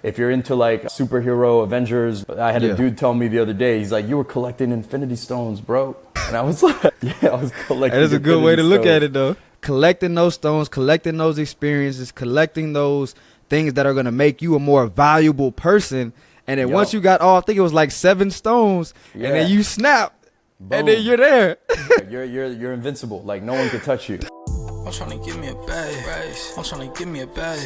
If you're into like superhero Avengers, I had a dude tell me the other day, he's like, you were collecting Infinity Stones, bro. And I was like, yeah, I was collecting. That is a good way to look stones. at it, though. Collecting those stones, collecting those experiences, collecting those things that are going to make you a more valuable person. And then once you got all, I think it was like 7 stones, and then you snap, and then you're there. You're invincible. Like no one can touch you. I'm trying to give me a bag. I'm trying to give me a bag.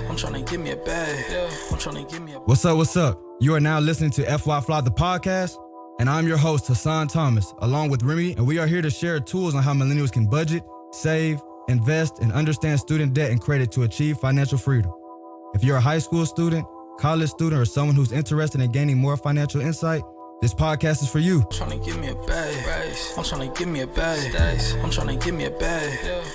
I'm trying to give me a bag. I'm trying to give me a bag. What's up? You are now listening to FY Fly the podcast, and I'm your host, Hassan Thomas, along with Remy, and we are here to share tools on how millennials can budget, save, invest, and understand student debt and credit to achieve financial freedom. If you're a high school student, college student, or someone who's interested in gaining more financial insight, this podcast is for you. I'm trying to give me a bag. I'm trying to give me a bag. I'm trying to give me a bag.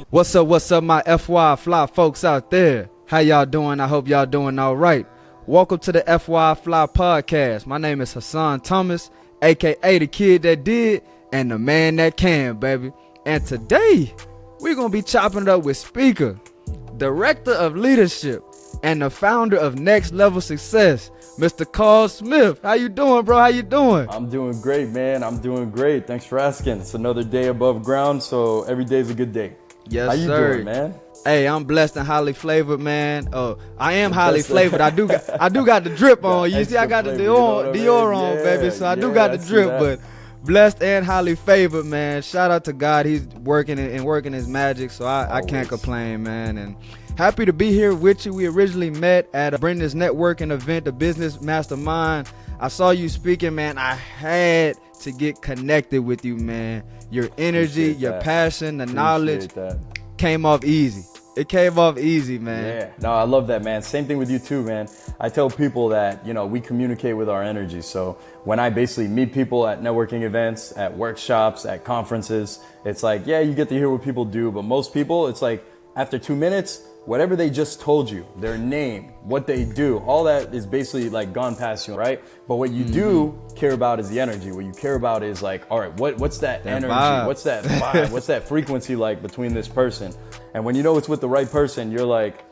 What's up, my FY Fly folks out there? How y'all doing? I hope y'all doing all right. Welcome to the FY Fly podcast. My name is Hassan Thomas, aka the kid that did and the man that can, baby. And today, we're going to be chopping it up with speaker, director of leadership, and the founder of Next Level Success, Mr. Karl Smith. How you doing, bro? How you doing? I'm doing great, man. I'm doing great. Thanks for asking. It's another day above ground, so every day is a good day. Yes, How you sir. doing, man? Hey, I'm blessed and highly flavored, man. I am highly flavored. I do got the drip on. You see, I got the Dior on, baby. So I do got the drip, but blessed and highly favored, man. Shout out to God. He's working his magic, so I can't complain, man. And happy to be here with you. We originally met at Brendan's networking event, the Business Mastermind. I saw you speaking, man. I had to get connected with you, man. Your energy, your passion, the knowledge came off easy. It came off easy, man. Yeah, no, I love that, man. Same thing with you too, man. I tell people that, we communicate with our energy. So when I basically meet people at networking events, at workshops, at conferences, it's like, yeah, you get to hear what people do. But most people, it's like after 2 minutes, whatever they just told you, their name, what they do, all that is basically like gone past you, right? But what you do care about is the energy. What you care about is like, all right, what's that energy? Vibe. What's that vibe? What's that frequency like between this person? And when you know it's with the right person, you're like,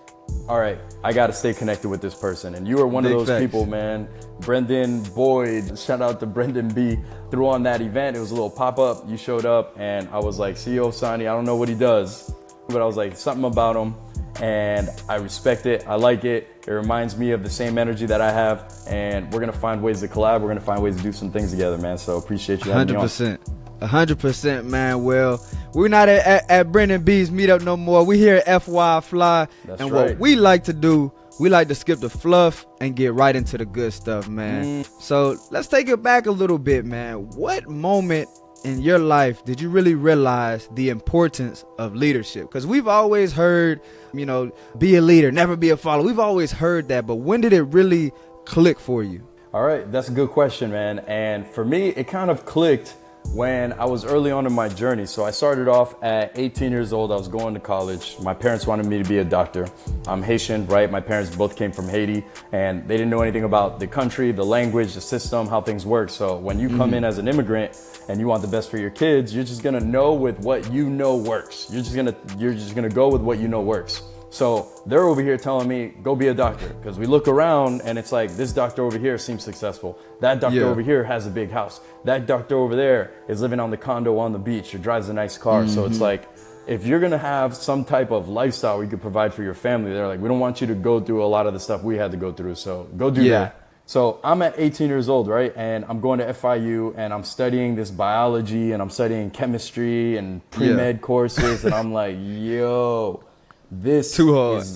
all right, I got to stay connected with this person. And you are one of those people, man. Brendan Boyd, shout out to Brendan B, threw on that event. It was a little pop-up. You showed up and I was like, CEO Sani, I don't know what he does, but I was like, something about him. And I respect it. I like it. It reminds me of the same energy that I have. And we're going to find ways to collab. We're going to find ways to do some things together, man. So appreciate you having me on. 100%, man. Well, we're not at Brendan B's meetup no more. We here at FY Fly. That's and right. What we like to do, we like to skip the fluff and get right into the good stuff, man. So let's take it back a little bit, man. What moment in your life did you really realize the importance of leadership? Because we've always heard, be a leader, never be a follower. We've always heard that, but when did it really click for you? All right, that's a good question, man. And for me, it kind of clicked when I was early on in my journey. So I started off at 18 years old. I was going to college. My parents wanted me to be a doctor. I'm Haitian, right? My parents both came from Haiti, and they didn't know anything about the country, the language, the system, how things work. So when you come in as an immigrant and you want the best for your kids, you're just gonna know with what you know works. You're just gonna go with what you know works. So they're over here telling me, go be a doctor. Because we look around and it's like, this doctor over here seems successful. That doctor over here has a big house. That doctor over there is living on the condo on the beach or drives a nice car. So it's like, if you're gonna have some type of lifestyle where you could provide for your family, they're like, we don't want you to go through a lot of the stuff we had to go through. So go do that. So I'm at 18 years old, right? And I'm going to FIU and I'm studying this biology and I'm studying chemistry and pre-med courses. And I'm like, yo, this too hard.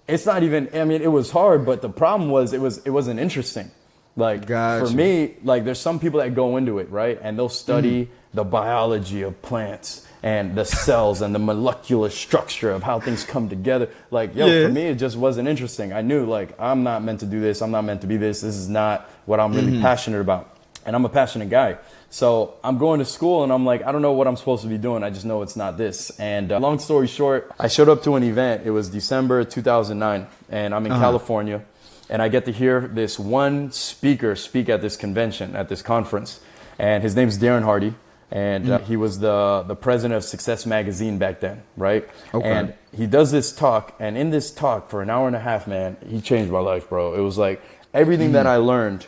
It's not even, it was hard, but the problem was it wasn't interesting. Like for me, like there's some people that go into it, right? And they'll study the biology of plants and the cells and the molecular structure of how things come together. Like, for me, it just wasn't interesting. I knew like, I'm not meant to do this. I'm not meant to be this. This is not what I'm really passionate about. And I'm a passionate guy. So I'm going to school and I'm like, I don't know what I'm supposed to be doing. I just know it's not this. And long story short, I showed up to an event. It was December 2009 and I'm in California. And I get to hear this one speaker speak at this convention, at this conference. And his name's Darren Hardy. and he was the president of Success Magazine back then, right? Okay. And he does this talk, and in this talk for an hour and a half, man, he changed my life, bro. It was like everything that I learned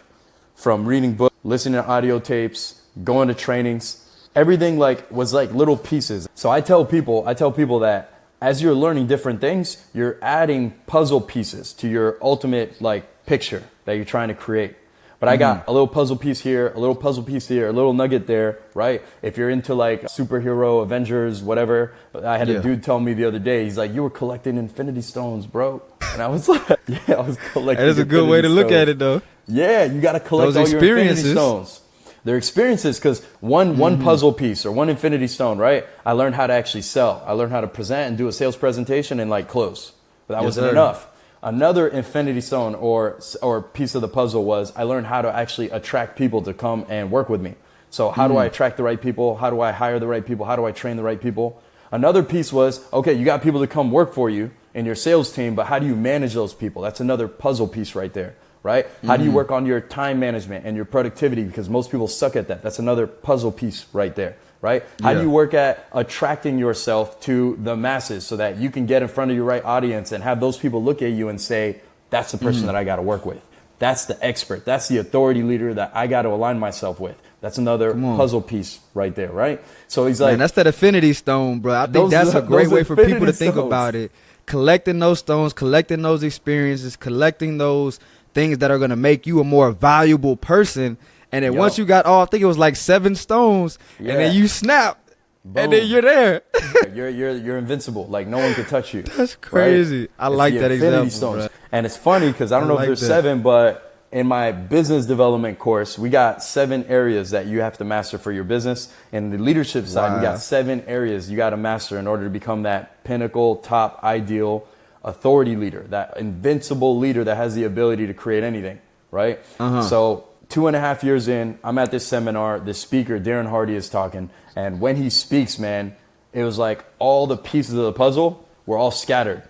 from reading books, listening to audio tapes, going to trainings, everything like was like little pieces. So I tell people that as you're learning different things, you're adding puzzle pieces to your ultimate like picture that you're trying to create. But I got a little puzzle piece here, a little puzzle piece here, a little nugget there, right? If you're into like superhero, Avengers, whatever, I had a dude tell me the other day, he's like, you were collecting Infinity Stones, bro. And I was like, yeah, I was collecting. That is a good way to look at it, though. Yeah, you got to collect Those all your experiences. Infinity Stones. They're experiences because one puzzle piece or one Infinity Stone, right? I learned how to actually sell. I learned how to present and do a sales presentation and like close. But that wasn't enough. Another Infinity Stone or piece of the puzzle was I learned how to actually attract people to come and work with me. So how do I attract the right people? How do I hire the right people? How do I train the right people? Another piece was, okay, you got people to come work for you in your sales team, but how do you manage those people? That's another puzzle piece right there, right? How do you work on your time management and your productivity? Because most people suck at that. That's another puzzle piece right there. Right? How do you work at attracting yourself to the masses so that you can get in front of your right audience and have those people look at you and say, that's the person that I got to work with. That's the expert. That's the authority leader that I got to align myself with. That's another puzzle piece right there. Right? So he's like, man, that's that Infinity Stone, bro. I think that's a great way for people to think about it. Collecting those stones, collecting those experiences, collecting those things that are going to make you a more valuable person. And then once you got I think it was like 7 stones, and then you snap, and then you're there. you're invincible. Like no one can touch you. That's crazy. Right? I like that example. Bro. And it's funny because I don't know if there's 7, but in my business development course, we got 7 areas that you have to master for your business. And the leadership side, we got 7 areas you got to master in order to become that pinnacle, top, ideal authority leader, that invincible leader that has the ability to create anything. Right? So 2.5 years in, I'm at this seminar, this speaker, Darren Hardy, is talking. And when he speaks, man, it was like all the pieces of the puzzle were all scattered.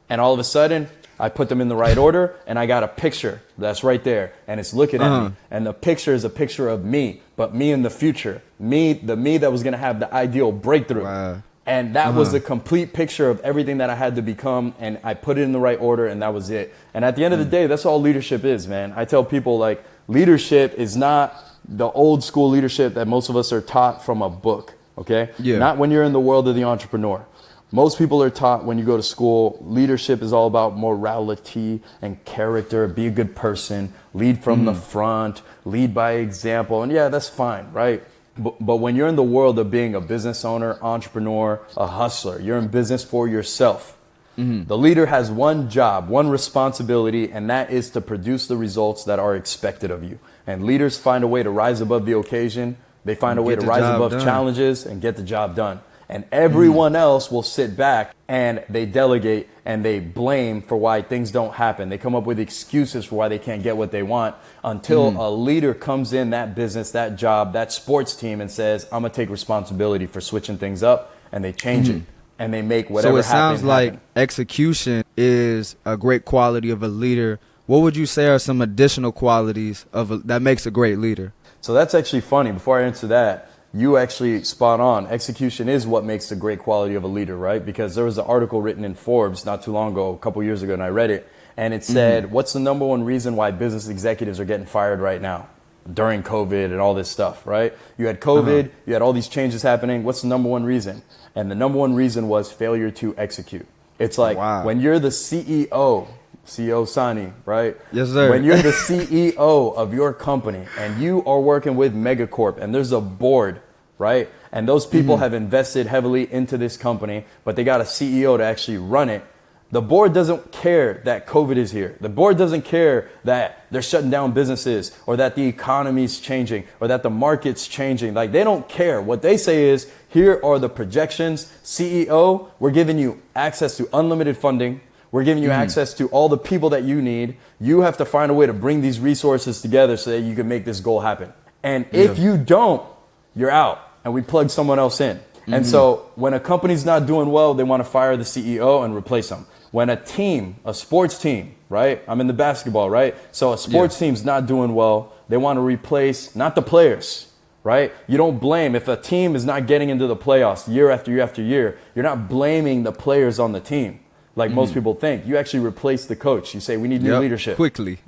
And all of a sudden, I put them in the right order, and I got a picture that's right there. And it's looking at me. And the picture is a picture of me, but me in the future. Me, the me that was going to have the ideal breakthrough. Wow. And that was the complete picture of everything that I had to become. And I put it in the right order, and that was it. And at the end of the day, that's all leadership is, man. I tell people, like, leadership is not the old school leadership that most of us are taught from a book, okay? Yeah. Not when you're in the world of the entrepreneur. Most people are taught when you go to school, leadership is all about morality and character, be a good person, lead from the front, lead by example. And yeah, that's fine, right? But when you're in the world of being a business owner, entrepreneur, a hustler, you're in business for yourself. The leader has one job, one responsibility, and that is to produce the results that are expected of you. And leaders find a way to rise above the occasion. They find a way to rise above challenges and get the job done. And everyone else will sit back and they delegate and they blame for why things don't happen. They come up with excuses for why they can't get what they want until a leader comes in that business, that job, that sports team and says, I'm going to take responsibility for switching things up, and they change it. And they make whatever happen. So it sounds like execution is a great quality of a leader. What would you say are some additional qualities that makes a great leader? So that's actually funny. Before I answer that, you actually spot on. Execution is what makes a great quality of a leader, right? Because there was an article written in Forbes not too long ago, a couple years ago, and I read it. And it said, what's the number one reason why business executives are getting fired right now? During COVID and all this stuff, right? You had COVID, you had all these changes happening. What's the number one reason? And the number one reason was failure to execute. It's like when you're the CEO Sani, right? Yes, sir. When you're the CEO of your company and you are working with Megacorp and there's a board, right? And those people have invested heavily into this company, but they got a CEO to actually run it. The board doesn't care that COVID is here. The board doesn't care that they're shutting down businesses or that the economy's changing or that the market's changing. Like, they don't care. What they say is, here are the projections. CEO, we're giving you access to unlimited funding. We're giving you access to all the people that you need. You have to find a way to bring these resources together so that you can make this goal happen. And if you don't, you're out, and we plug someone else in. And so when a company's not doing well, they want to fire the CEO and replace them. When a team, a sports team, right? I'm in the basketball, right? So a sports team's not doing well. They want to replace, not the players, right? You don't blame if a team is not getting into the playoffs year after year after year. You're not blaming the players on the team like most people think. You actually replace the coach. You say, we need new leadership. Quickly.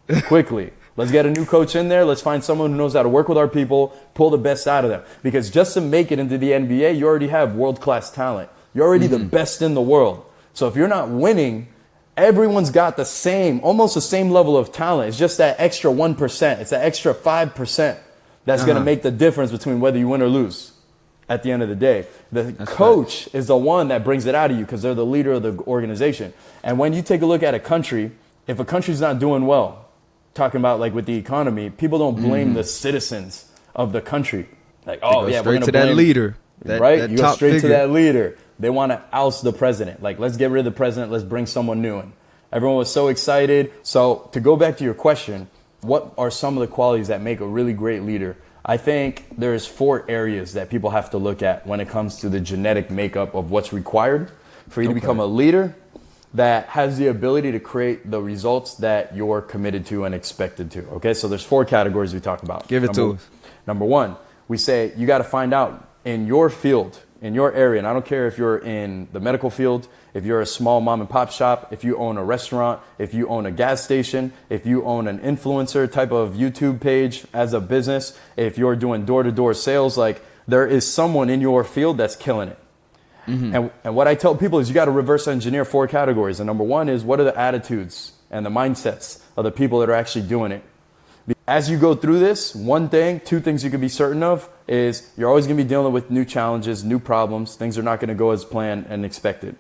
Let's get a new coach in there. Let's find someone who knows how to work with our people, pull the best out of them. Because just to make it into the NBA, you already have world-class talent. You're already the best in the world. So if you're not winning, everyone's got the same, almost the same level of talent. It's just that extra 1%. It's that extra 5% that's going to make the difference between whether you win or lose at the end of the day. The coach is the one that brings it out of you because they're the leader of the organization. And when you take a look at a country, if a country's not doing well, talking about like with the economy, people don't blame the citizens of the country. Like, oh yeah, we're going to blame that leader. Right? You go straight to that leader. They want to oust the president. Like, let's get rid of the president. Let's bring someone new in. Everyone was so excited. So to go back to your question, what are some of the qualities that make a really great leader? I think there's 4 areas that people have to look at when it comes to the genetic makeup of what's required for you to become a leader that has the ability to create the results that you're committed to and expected to. Okay, so there's 4 categories we talk about. Give it to us. Number 1, we say you got to find out in your field, in your area, and I don't care if you're in the medical field, if you're a small mom and pop shop, if you own a restaurant, if you own a gas station, if you own an influencer type of YouTube page as a business, if you're doing door-to-door sales, like there is someone in your field that's killing it. And what I tell people is you got to reverse engineer 4 categories. And number 1 is what are the attitudes and the mindsets of the people that are actually doing it. As you go through this, 2 things you can be certain of is you're always going to be dealing with new challenges, new problems. Things are not going to go as planned and expected.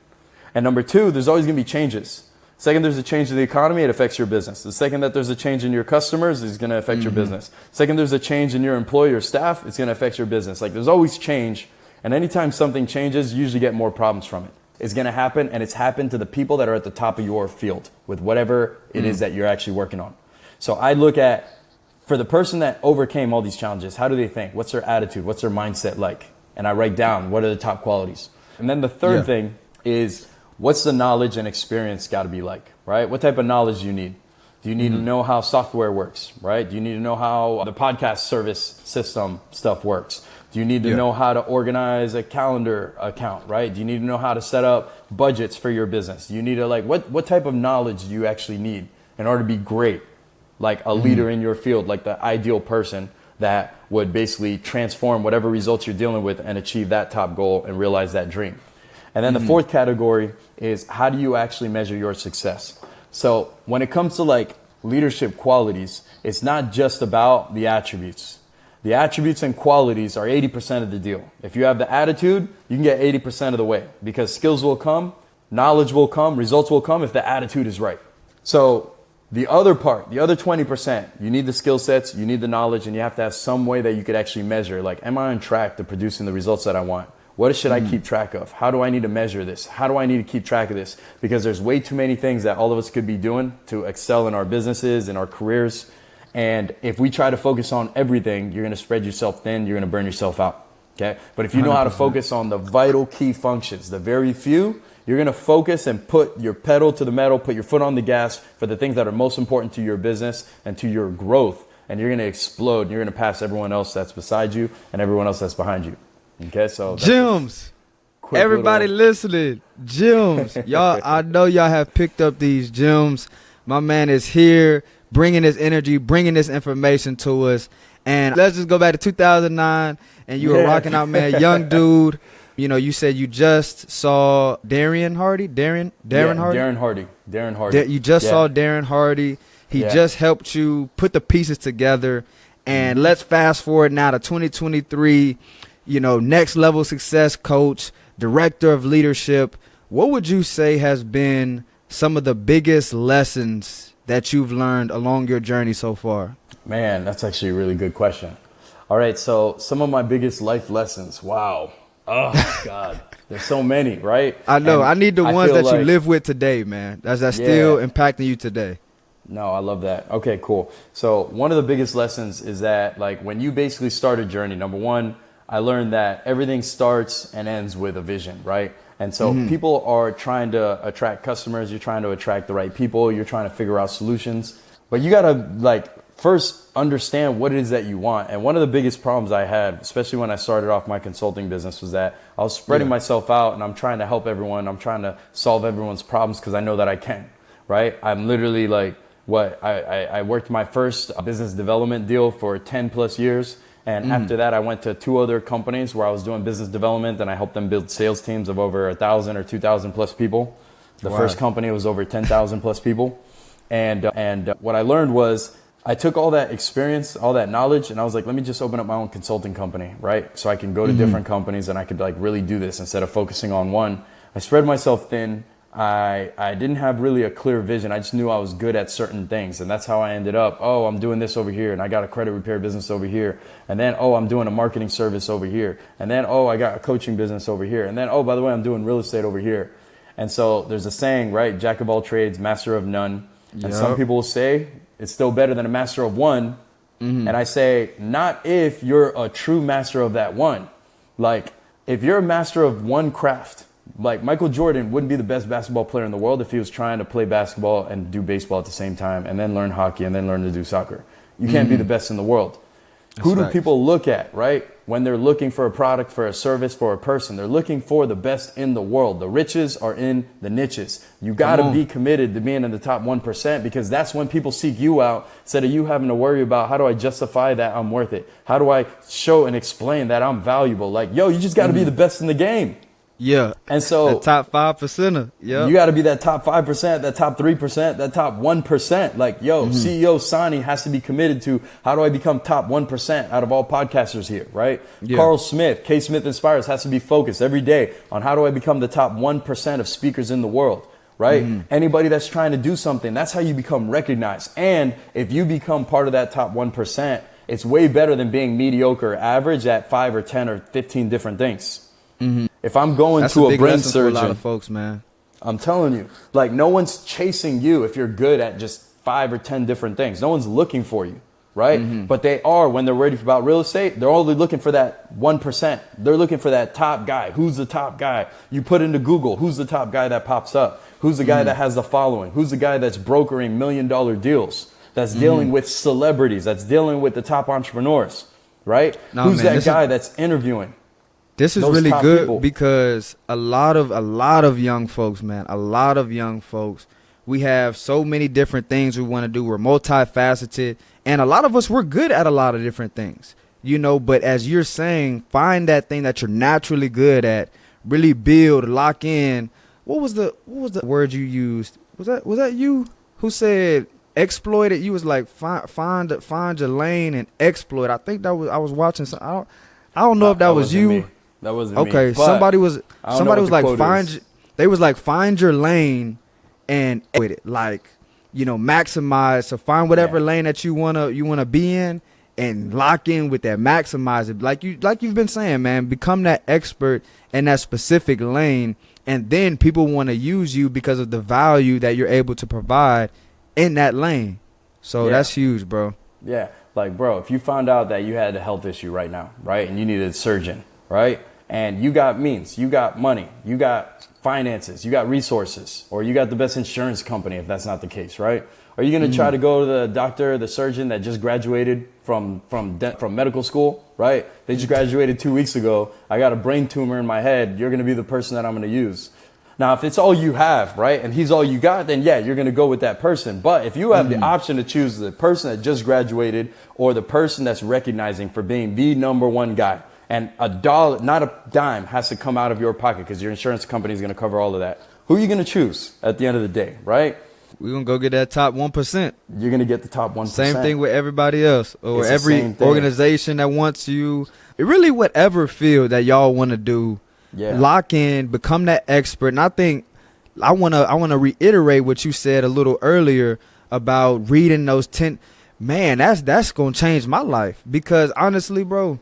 And number 2, there's always going to be changes. Second, there's a change in the economy, it affects your business. The second that there's a change in your customers, it's going to affect your business. Second, there's a change in your employee or staff, it's going to affect your business. Like there's always change. And anytime something changes, you usually get more problems from it. It's going to happen, and it's happened to the people that are at the top of your field with whatever it is that you're actually working on. So I look at, for the person that overcame all these challenges, how do they think? What's their attitude? What's their mindset like? And I write down what are the top qualities. And then the third thing is what's the knowledge and experience got to be like, right? What type of knowledge do you need? Do you need to know how software works, right? Do you need to know how the podcast service system stuff works? Do you need to know how to organize a calendar account, right? Do you need to know how to set up budgets for your business? Do you need to what type of knowledge do you actually need in order to be great? Like a leader in your field, like the ideal person that would basically transform whatever results you're dealing with and achieve that top goal and realize that dream. And then the 4th category is how do you actually measure your success? So when it comes to like leadership qualities, it's not just about the attributes. The attributes and qualities are 80% of the deal. If you have the attitude, you can get 80% of the way because skills will come, knowledge will come, results will come if the attitude is right. So the other part, the other 20%, you need the skill sets, you need the knowledge, and you have to have some way that you could actually measure. Like, am I on track to producing the results that I want? What should I keep track of? How do I need to measure this? How do I need to keep track of this? Because there's way too many things that all of us could be doing to excel in our businesses, in our careers. And if we try to focus on everything, you're going to spread yourself thin. You're going to burn yourself out. Okay. But if you know how to focus on the vital key functions, the very few, you're going to focus and put your pedal to the metal, put your foot on the gas for the things that are most important to your business and to your growth. And you're going to explode. And you're going to pass everyone else that's beside you and everyone else that's behind you. Okay. So gems. Everybody listening. Gems. Y'all, I know y'all have picked up these gems. My man is here, bringing this energy, bringing this information to us. And let's just go back to 2009, and you were rocking out, man, young dude. You know, you said you just saw Darren Hardy. Darren Hardy. You just saw Darren Hardy. He just helped you put the pieces together. And let's fast forward now to 2023, you know, next level success coach, director of leadership. What would you say has been some of the biggest lessons that you've learned along your journey so far? Man, that's actually a really good question. All right, so some of my biggest life lessons. Wow. Oh, God. There's so many, right? I know. And I need the ones that you live with today, man. That's still impacting you today. No, I love that. Okay, cool. So one of the biggest lessons is that, like, when you basically start a journey, number one, I learned that everything starts and ends with a vision, right? And so people are trying to attract customers. You're trying to attract the right people. You're trying to figure out solutions. But you got to, like, first understand what it is that you want. And one of the biggest problems I had, especially when I started off my consulting business, was that I was spreading myself out and I'm trying to help everyone. I'm trying to solve everyone's problems because I know that I can, right? I'm literally like, I worked my first business development deal for 10 plus years. And after that, I went to 2 other companies where I was doing business development, and I helped them build sales teams of over 1,000 or 2,000 plus people. The first company was over 10,000 plus people. And what I learned was I took all that experience, all that knowledge, and I was like, let me just open up my own consulting company, right? So I can go to different companies and I could like really do this instead of focusing on one. I spread myself thin. I didn't have really a clear vision. I just knew I was good at certain things. And that's how I ended up, oh, I'm doing this over here. And I got a credit repair business over here. And then, oh, I'm doing a marketing service over here. And then, oh, I got a coaching business over here. And then, oh, by the way, I'm doing real estate over here. And so there's a saying, right? Jack of all trades, master of none. And some people will say it's still better than a master of one. And I say, not if you're a true master of that one. Like, if you're a master of one craft, like Michael Jordan wouldn't be the best basketball player in the world if he was trying to play basketball and do baseball at the same time and then learn hockey and then learn to do soccer. You can't be the best in the world. Who do people look at, right? When they're looking for a product, for a service, for a person, they're looking for the best in the world. The riches are in the niches. You got to be committed to being in the top 1% because that's when people seek you out instead of you having to worry about how do I justify that I'm worth it? How do I show and explain that I'm valuable? Like, yo, you just got to be the best in the game. Yeah. And so the top 5%. Yeah. You got to be that top 5%, that top 3%, that top 1%. Like, yo, CEO Sani has to be committed to how do I become top 1% out of all podcasters here, right? Yeah. Karl Smith, K Smith Inspires has to be focused every day on how do I become the top 1% of speakers in the world, right? Anybody that's trying to do something, that's how you become recognized. And if you become part of that top 1%, it's way better than being mediocre or average at 5 or 10 or 15 different things. If I'm going That's to a brain surgeon, surgeon, for a lot of folks, man. I'm telling you, like no one's chasing you if you're good at just 5 or 10 different things. No one's looking for you, right? But they are when they're ready about real estate. They're only looking for that 1%. They're looking for that top guy. Who's the top guy? You put into Google, who's the top guy that pops up? Who's the guy that has the following? Who's the guy that's brokering $1 million deals? That's dealing with celebrities. That's dealing with the top entrepreneurs, right? Who's that guy that's interviewing? This is really good because a lot of young folks, man, we have so many different things we want to do. We're multifaceted, and a lot of us, we're good at a lot of different things, you know, but as you're saying, find that thing that you're naturally good at, really build, lock in. What was the word you used? Was that you who said exploit it? You was like find your lane and exploit. I think I was watching some, I don't know if that was you. Me. That wasn't okay, me. somebody was like find your lane and with it, like, you know, maximize. So find whatever lane that you wanna be in and lock in with that, maximize it. Like you've been saying, man, become that expert in that specific lane, and then people want to use you because of the value that you're able to provide in that lane. So that's huge, bro. Yeah, like, bro, if you found out that you had a health issue right now, right, and you needed a surgeon, right? And you got means, you got money, you got finances, you got resources, or you got the best insurance company if that's not the case, right? Are you going to try to go to the doctor, the surgeon that just graduated from medical school, right? They just graduated 2 weeks ago. I got a brain tumor in my head. You're going to be the person that I'm going to use. Now, if it's all you have, right, and he's all you got, then yeah, you're going to go with that person. But if you have the option to choose the person that just graduated or the person that's recognizing for being the number one guy, and $1, not a dime, has to come out of your pocket because your insurance company is going to cover all of that. Who are you going to choose at the end of the day, right? We're going to go get that top 1%. You're going to get the top 1%. Same thing with everybody else or every organization that wants you. Really, whatever field that y'all want to do, lock in, become that expert. And I think I want to reiterate what you said a little earlier about reading those 10. Man, that's going to change my life because honestly, bro,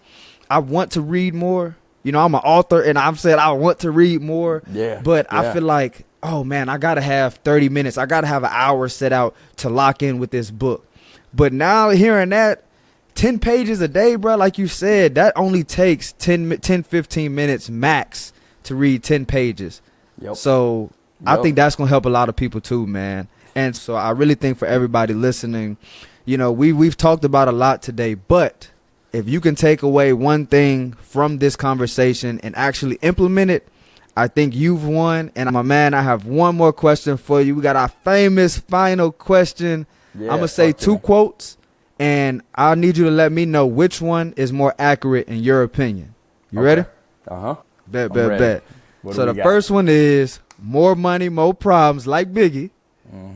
I want to read more. You know, I'm an author and I've said I want to read more. Yeah. But I feel like, oh man, I got to have 30 minutes. I got to have an hour set out to lock in with this book. But now hearing that 10 pages a day, bro, like you said, that only takes 10, 15 minutes max to read 10 pages. Yep. So I think that's going to help a lot of people too, man. And so I really think for everybody listening, you know, we've talked about a lot today, but if you can take away one thing from this conversation and actually implement it, I think you've won. And my man, I have one more question for you. We got our famous final question. I'm going to say two quotes, and I need you to let me know which one is more accurate in your opinion. You ready? Uh-huh. Bet. So the first one is more money, more problems, like Biggie.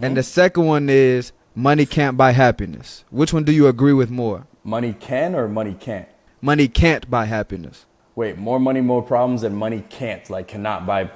And the second one is money can't buy happiness. Which one do you agree with more? Money can or money can't? Money can't buy happiness. Wait, more money, more problems, and money can't, like cannot buy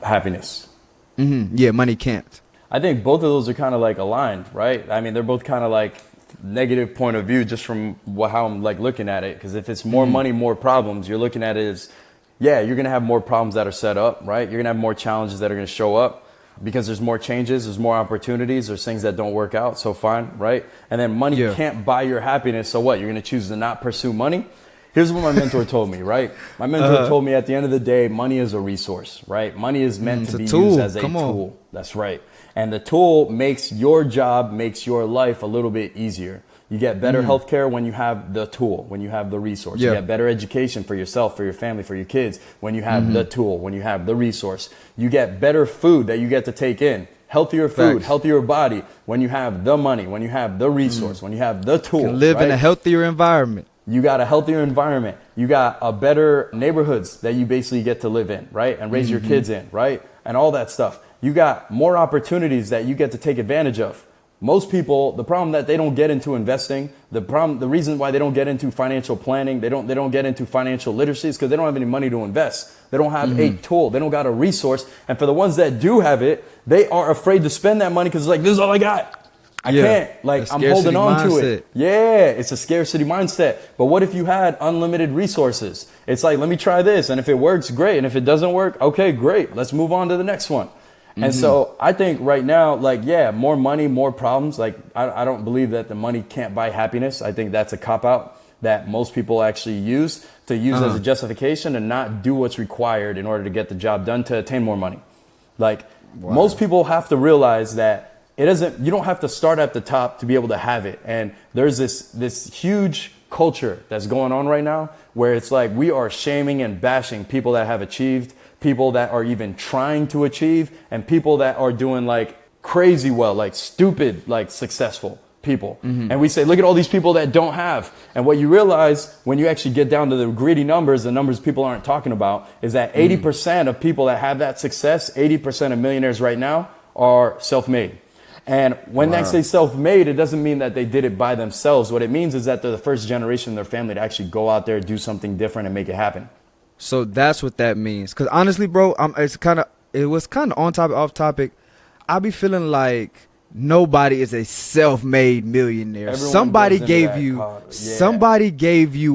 happiness. Yeah, money can't. I think both of those are kind of like aligned, right? I mean, they're both kind of like negative point of view just from how I'm like looking at it. Because if it's more money, more problems, you're looking at it as, yeah, you're going to have more problems that are set up, right? You're going to have more challenges that are going to show up because there's more changes, there's more opportunities, there's things that don't work out. So fine, right? And then money can't buy your happiness. So what? You're going to choose to not pursue money? Here's what my mentor told me, right? My mentor told me at the end of the day, money is a resource, right? Money is meant to be used as a tool. That's right. And the tool makes your job, makes your life a little bit easier. You get better healthcare when you have the tool, when you have the resource. You get better education for yourself, for your family, for your kids, when you have the tool, when you have the resource. You get better food that you get to take in. Healthier food, healthier body when you have the money, when you have the resource, when you have the tool. You can live in a healthier environment. You got a healthier environment. You got a better neighborhoods that you basically get to live in, right? And raise your kids in, right? And all that stuff. You got more opportunities that you get to take advantage of. Most people, the problem that they don't get into investing, the reason why they don't get into financial planning, they don't get into financial literacy is because they don't have any money to invest. They don't have a tool. They don't got a resource. And for the ones that do have it, they are afraid to spend that money because it's like, this is all I got. I can't, like, I'm holding on to it. Yeah, it's a scarcity mindset. But what if you had unlimited resources? It's like, let me try this. And if it works, great. And if it doesn't work, okay, great. Let's move on to the next one. And so I think right now, like, yeah, more money, more problems. Like, I don't believe that the money can't buy happiness. I think that's a cop-out that most people actually use as a justification and not do what's required in order to get the job done to attain more money. Like, most people have to realize that you don't have to start at the top to be able to have it. And there's this huge culture that's going on right now where it's like we are shaming and bashing people that have achieved, people that are even trying to achieve, and people that are doing like crazy well, like stupid, like successful people. And we say, look at all these people that don't have. And what you realize when you actually get down to the greedy numbers, the numbers people aren't talking about, is that 80% of people that have that success, 80% of millionaires right now are self-made. And when they say self-made, it doesn't mean that they did it by themselves. What it means is that they're the first generation in their family to actually go out there, do something different, and make it happen. So that's what that means. Because honestly, bro, it was kind of on topic, off topic. I be feeling like nobody is a self-made millionaire. Everyone somebody gave you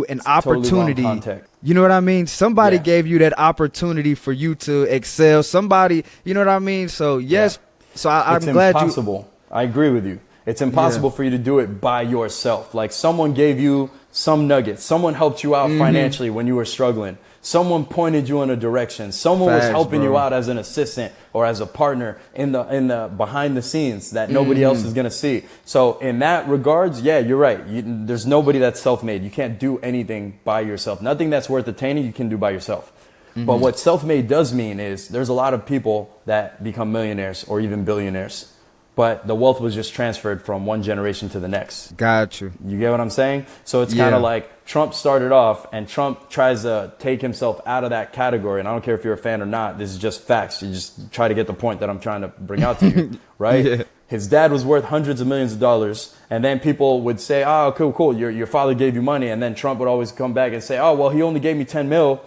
an opportunity. Totally, you know what I mean? Somebody gave you that opportunity for you to excel. Somebody, you know what I mean? So yes. So I'm glad impossible. I agree with you. It's impossible for you to do it by yourself. Like someone gave you some nuggets. Someone helped you out financially when you were struggling. Someone pointed you in a direction. Someone was helping you out as an assistant or as a partner in the behind the scenes that nobody else is going to see. So in that regards, yeah, you're right. There's nobody that's self-made. You can't do anything by yourself. Nothing that's worth attaining you can do by yourself. But what self-made does mean is there's a lot of people that become millionaires or even billionaires, but the wealth was just transferred from one generation to the next. Got you. You get what I'm saying? So it's kind of like Trump started off and Trump tries to take himself out of that category. And I don't care if you're a fan or not. This is just facts. You just try to get the point that I'm trying to bring out to you, right? His dad was worth hundreds of millions of dollars. And then people would say, oh, cool. Your father gave you money. And then Trump would always come back and say, oh, well, he only gave me 10 mil.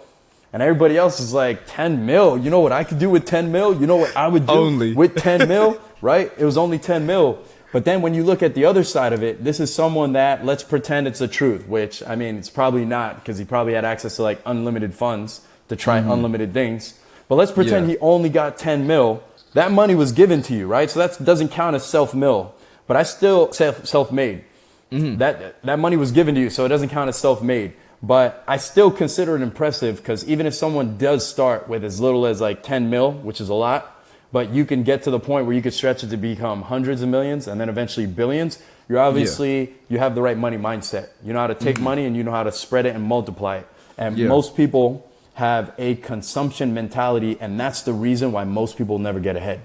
And everybody else is like, 10 mil? You know what I could do with 10 mil? You know what I would do with 10 mil? Right? It was only 10 mil. But then when you look at the other side of it, this is someone that, let's pretend it's the truth, which, I mean, it's probably not because he probably had access to like unlimited funds to try unlimited things. But let's pretend he only got 10 mil. That money was given to you, right? So that doesn't count as self-mil. But I still self-made. That money was given to you, so it doesn't count as self-made. But I still consider it impressive because even if someone does start with as little as like 10 mil, which is a lot, but you can get to the point where you could stretch it to become hundreds of millions and then eventually billions. You're obviously, you have the right money mindset. You know how to take money and you know how to spread it and multiply it. And most people have a consumption mentality, and that's the reason why most people never get ahead.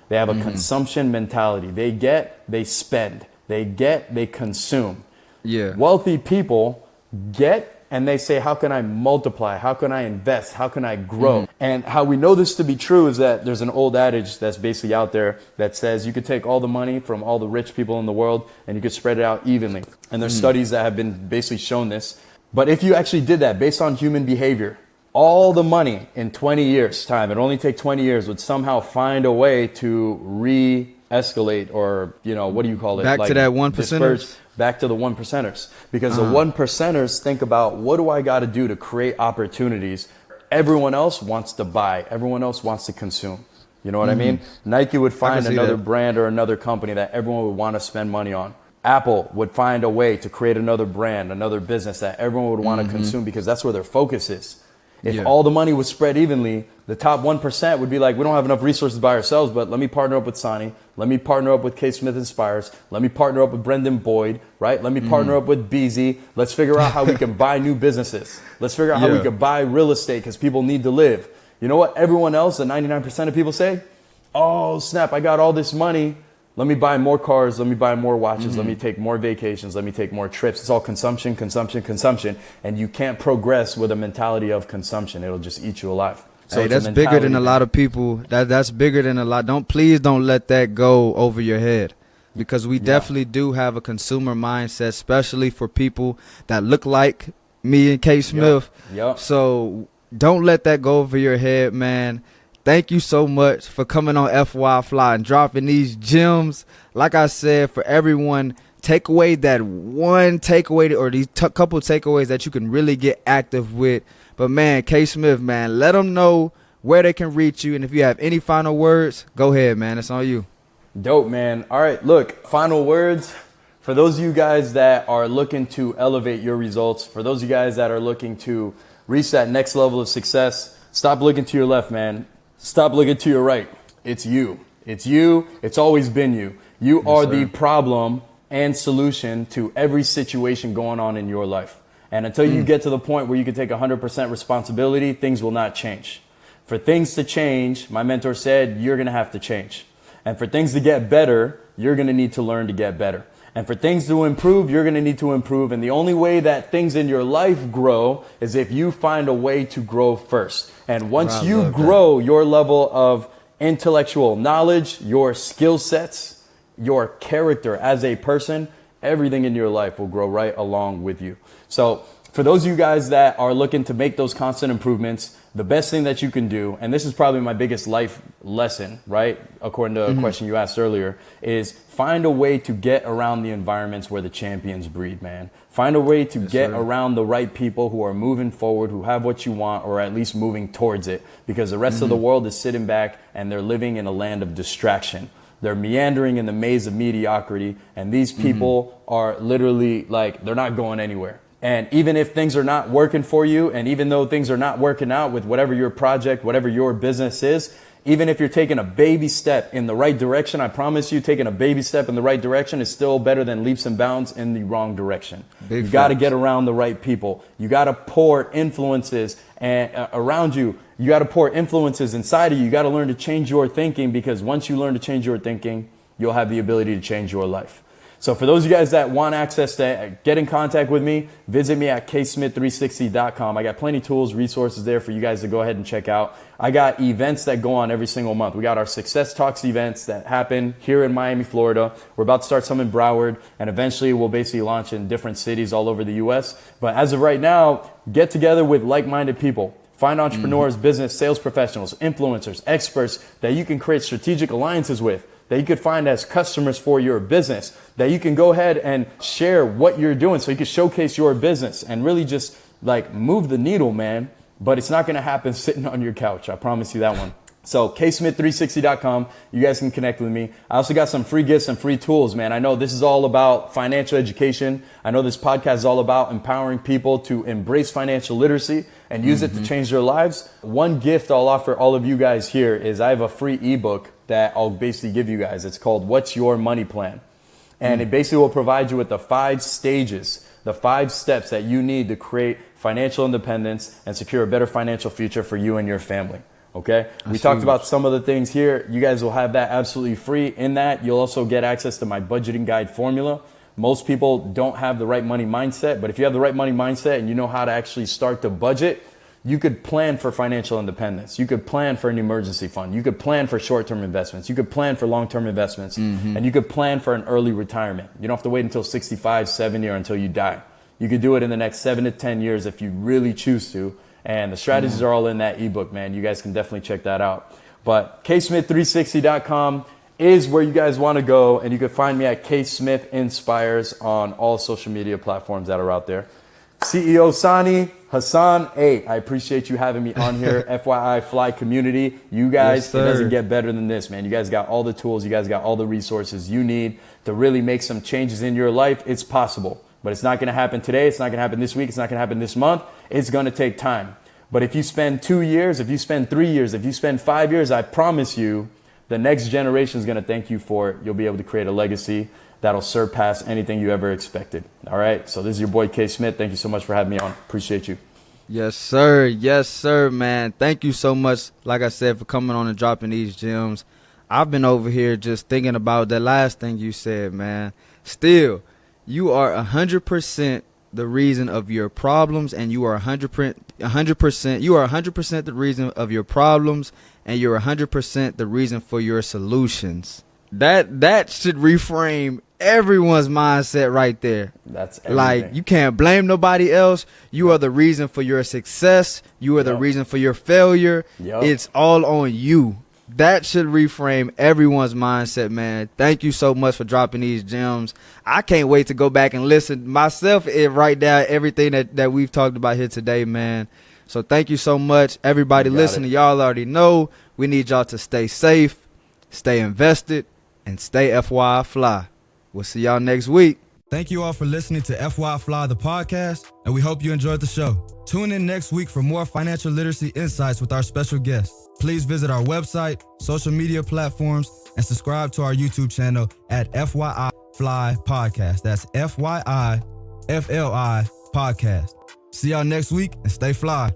They have a consumption mentality. They get, they spend. They get, they consume. Yeah. Wealthy people get, and they say, how can I multiply? How can I invest? How can I grow? And how we know this to be true is that there's an old adage that's basically out there that says you could take all the money from all the rich people in the world and you could spread it out evenly. And there's studies that have been basically shown this. But if you actually did that based on human behavior, all the money in 20 years time, it'd only take 20 years, would somehow find a way to re-escalate, or, you know, what do you call it? Back to that 1%ers? Back to the 1%ers. Because the 1%ers think about, what do I got to do to create opportunities? Everyone else wants to buy. Everyone else wants to consume. You know what I mean? Nike would find another brand or another company that everyone would want to spend money on. Apple would find a way to create another brand, another business that everyone would want to consume, because that's where their focus is. If all the money was spread evenly, the top 1% would be like, we don't have enough resources by ourselves, but let me partner up with Sonny. Let me partner up with K. Smith Inspires. Let me partner up with Brendan Boyd, right? Let me partner up with Beezy. Let's figure out how we can buy new businesses. Let's figure out how we can buy real estate, because people need to live. You know what everyone else, the 99% of people say? Oh, snap, I got all this money. Let me buy more cars. Let me buy more watches. Let me take more vacations. Let me take more trips. It's all consumption, consumption, consumption. And you can't progress with a mentality of consumption. It'll just eat you alive. So hey, that's bigger than a lot of people. That's bigger than a lot. Please don't let that go over your head, because we definitely do have a consumer mindset, especially for people that look like me and K. Smith. So don't let that go over your head, man. Thank you so much for coming on FY Fly and dropping these gems. Like I said, for everyone, take away that one takeaway, or these couple takeaways that you can really get active with. But man, K. Smith, man, let them know where they can reach you. And if you have any final words, go ahead, man. It's on you. Dope, man. All right, look, final words. For those of you guys that are looking to elevate your results, for those of you guys that are looking to reach that next level of success, stop looking to your left, man. Stop looking to your right. It's you. It's you. It's always been you. You are the problem and solution to every situation going on in your life. And until you get to the point where you can take 100% responsibility, things will not change. For things to change, my mentor said, you're going to have to change. And for things to get better, you're going to need to learn to get better. And for things to improve, you're going to need to improve. And the only way that things in your life grow is if you find a way to grow first. And once you grow your level of intellectual knowledge, your skill sets, your character as a person, everything in your life will grow right along with you. So for those of you guys that are looking to make those constant improvements, the best thing that you can do, and this is probably my biggest life lesson, right? According to a question you asked earlier, is find a way to get around the environments where the champions breed, man. Find a way to get around the right people who are moving forward, who have what you want, or at least moving towards it, because the rest of the world is sitting back and they're living in a land of distraction. They're meandering in the maze of mediocrity, and these people are literally like, they're not going anywhere. And even if things are not working for you, and even though things are not working out with whatever your project, whatever your business is, even if you're taking a baby step in the right direction, I promise you, taking a baby step in the right direction is still better than leaps and bounds in the wrong direction. You got to get around the right people. You got to pour influences around you. You got to pour influences inside of you. You got to learn to change your thinking, because once you learn to change your thinking, you'll have the ability to change your life. So for those of you guys that want access to get in contact with me, visit me at ksmith360.com. I got plenty of tools, resources there for you guys to go ahead and check out. I got events that go on every single month. We got our Success Talks events that happen here in Miami, Florida. We're about to start some in Broward, and eventually we'll basically launch in different cities all over the U.S. But as of right now, get together with like-minded people. Find entrepreneurs, business, sales professionals, influencers, experts that you can create strategic alliances with, that you could find as customers for your business, that you can go ahead and share what you're doing so you can showcase your business and really just like move the needle, man. But it's not going to happen sitting on your couch. I promise you that one. So ksmith360.com, you guys can connect with me. I also got some free gifts and free tools, man. I know this is all about financial education. I know this podcast is all about empowering people to embrace financial literacy and use it to change their lives. One gift I'll offer all of you guys here is I have a free ebook that I'll basically give you guys. It's called What's Your Money Plan? And it basically will provide you with the 5 stages, the 5 steps that you need to create financial independence and secure a better financial future for you and your family. Okay. We talked about some of the things here. You guys will have that absolutely free. In that, you'll also get access to my budgeting guide formula. Most people don't have the right money mindset, but if you have the right money mindset and you know how to actually start to budget, you could plan for financial independence. You could plan for an emergency fund. You could plan for short-term investments. You could plan for long-term investments, and you could plan for an early retirement. You don't have to wait until 65, 70, or until you die. You could do it in the next 7 to 10 years if you really choose to. And the strategies are all in that ebook, man. You guys can definitely check that out. But ksmith360.com is where you guys want to go. And you can find me at ksmithinspires on all social media platforms that are out there. CEO Sani, Hassan, hey, I appreciate you having me on here. FYI Fly community. You guys, it doesn't get better than this, man. You guys got all the tools. You guys got all the resources you need to really make some changes in your life. It's possible. But it's not going to happen today. It's not going to happen this week. It's not going to happen this month. It's going to take time. But if you spend 2 years, if you spend 3 years, if you spend 5 years, I promise you the next generation is going to thank you for it. You'll be able to create a legacy that'll surpass anything you ever expected. All right. So this is your boy K Smith. Thank you so much for having me on. Appreciate you. Yes, sir. Yes, sir, man. Thank you so much, like I said, for coming on and dropping these gems. I've been over here just thinking about the last thing you said, man. Still, you are 100% the reason of your problems, and you are 100%. You are 100% the reason of your problems, and you're 100% the reason for your solutions. That should reframe everyone's mindset right there. That's everything. Like, you can't blame nobody else. You are the reason for your success. You are the reason for your failure. It's all on you. That should reframe everyone's mindset, man. Thank you so much for dropping these gems. I can't wait to go back and listen myself and write down everything that we've talked about here today, man. So thank you so much. Everybody listening, y'all already know we need y'all to stay safe, stay invested, and stay FYI Fly. We'll see y'all next week. Thank you all for listening to FY Fly, the podcast, and we hope you enjoyed the show. Tune in next week for more financial literacy insights with our special guests. Please visit our website, social media platforms, and subscribe to our YouTube channel at FYI Fly Podcast. That's FYI FLI Podcast. See y'all next week and stay fly.